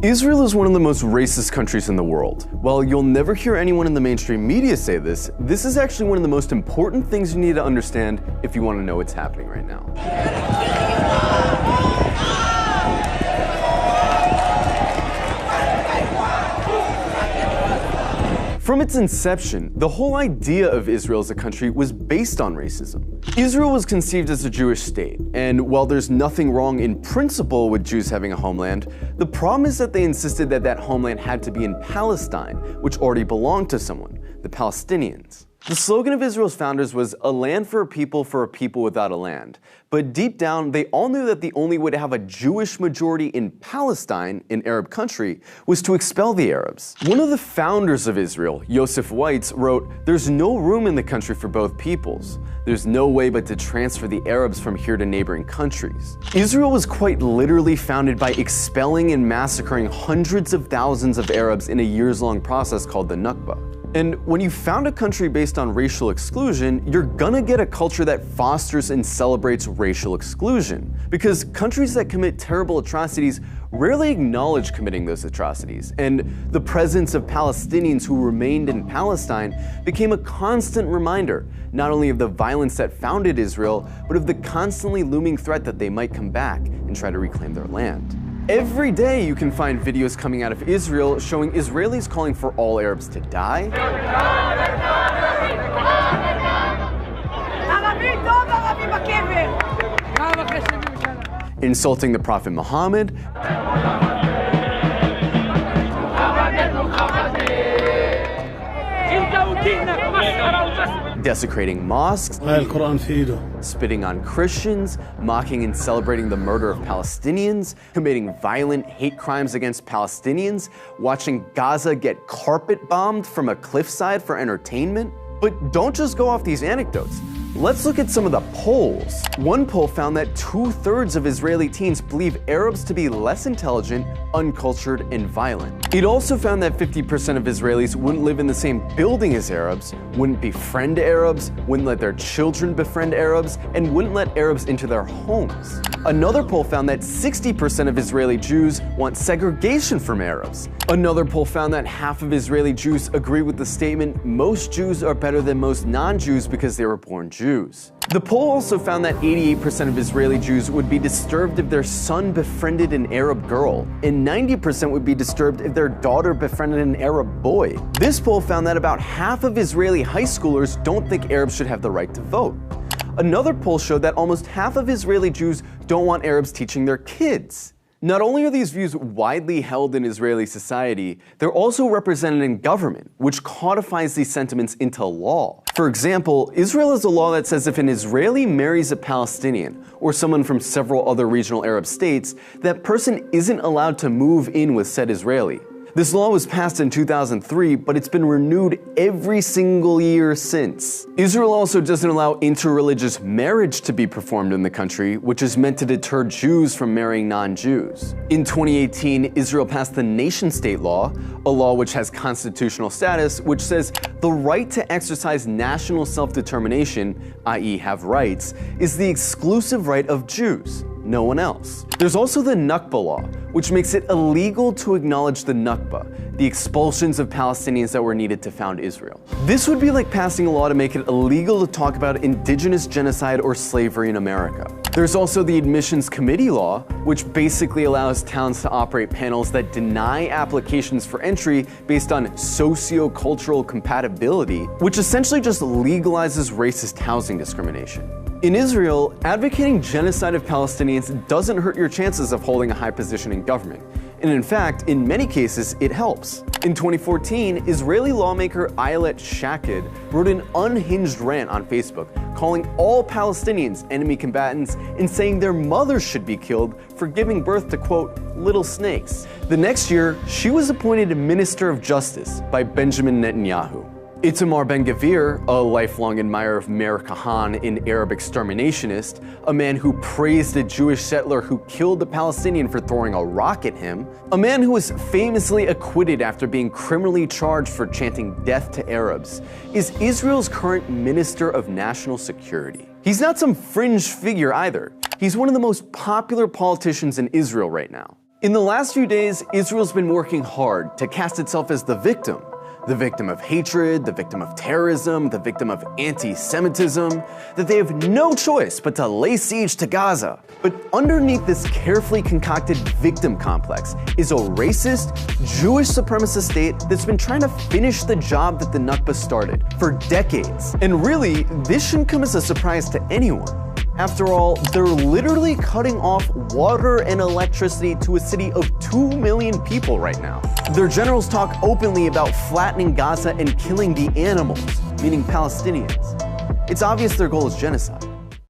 Israel is one of the most racist countries in the world. While you'll never hear anyone in the mainstream media say this, this is actually one of the most important things you need to understand if you want to know what's happening right now. From its inception, the whole idea of Israel as a country was based on racism. Israel was conceived as a Jewish state, and while there's nothing wrong in principle with Jews having a homeland, the problem is that they insisted that that homeland had to be in Palestine, which already belonged to someone, the Palestinians. The slogan of Israel's founders was "a land for a people without a land." But deep down, they all knew that the only way to have a Jewish majority in Palestine, an Arab country, was to expel the Arabs. One of the founders of Israel, Yosef Weitz, wrote, "There's no room in the country for both peoples. There's no way but to transfer the Arabs from here to neighboring countries." Israel was quite literally founded by expelling and massacring hundreds of thousands of Arabs in a years-long process called the Nakba. And when you found a country based on racial exclusion, you're gonna get a culture that fosters and celebrates racial exclusion. Because countries that commit terrible atrocities rarely acknowledge committing those atrocities. And the presence of Palestinians who remained in Palestine became a constant reminder, not only of the violence that founded Israel, but of the constantly looming threat that they might come back and try to reclaim their land. Every day you can find videos coming out of Israel showing Israelis calling for all Arabs to die, insulting the Prophet Muhammad, desecrating mosques, spitting on Christians, mocking and celebrating the murder of Palestinians, committing violent hate crimes against Palestinians, watching Gaza get carpet bombed from a cliffside for entertainment. But don't just go off these anecdotes. Let's look at some of the polls. One poll found that 2/3 of Israeli teens believe Arabs to be less intelligent, uncultured, and violent. It also found that 50% of Israelis wouldn't live in the same building as Arabs, wouldn't befriend Arabs, wouldn't let their children befriend Arabs, and wouldn't let Arabs into their homes. Another poll found that 60% of Israeli Jews want segregation from Arabs. Another poll found that half of Israeli Jews agree with the statement, "Most Jews are better than most non-Jews because they were born Jews." The poll also found that 88% of Israeli Jews would be disturbed if their son befriended an Arab girl, and 90% would be disturbed if their daughter befriended an Arab boy. This poll found that about half of Israeli high schoolers don't think Arabs should have the right to vote. Another poll showed that almost half of Israeli Jews don't want Arabs teaching their kids. Not only are these views widely held in Israeli society, they're also represented in government, which codifies these sentiments into law. For example, Israel has a law that says if an Israeli marries a Palestinian, or someone from several other regional Arab states, that person isn't allowed to move in with said Israeli. This law was passed in 2003, but it's been renewed every single year since. Israel also doesn't allow interreligious marriage to be performed in the country, which is meant to deter Jews from marrying non-Jews. In 2018, Israel passed the nation-state law, a law which has constitutional status, which says the right to exercise national self-determination, i.e. have rights, is the exclusive right of Jews, no one else. There's also the Nakba law, which makes it illegal to acknowledge the Nakba, the expulsions of Palestinians that were needed to found Israel. This would be like passing a law to make it illegal to talk about indigenous genocide or slavery in America. There's also the Admissions Committee law, which basically allows towns to operate panels that deny applications for entry based on socio-cultural compatibility, which essentially just legalizes racist housing discrimination. In Israel, advocating genocide of Palestinians doesn't hurt your chances of holding a high position in government. And in fact, in many cases, it helps. In 2014, Israeli lawmaker Ayelet Shaked wrote an unhinged rant on Facebook, calling all Palestinians enemy combatants and saying their mothers should be killed for giving birth to, quote, little snakes. The next year, she was appointed Minister of Justice by Benjamin Netanyahu. Itamar Ben-Gvir, a lifelong admirer of Meir Kahane, an Arab exterminationist, a man who praised a Jewish settler who killed a Palestinian for throwing a rock at him, a man who was famously acquitted after being criminally charged for chanting death to Arabs, is Israel's current Minister of National Security. He's not some fringe figure either. He's one of the most popular politicians in Israel right now. In the last few days, Israel's been working hard to cast itself as the victim of hatred, the victim of terrorism, the victim of anti-Semitism, that they have no choice but to lay siege to Gaza. But underneath this carefully concocted victim complex is a racist, Jewish supremacist state that's been trying to finish the job that the Nakba started for decades. And really, this shouldn't come as a surprise to anyone. After all, they're literally cutting off water and electricity to a city of 2 million people right now. Their generals talk openly about flattening Gaza and killing the animals, meaning Palestinians. It's obvious their goal is genocide.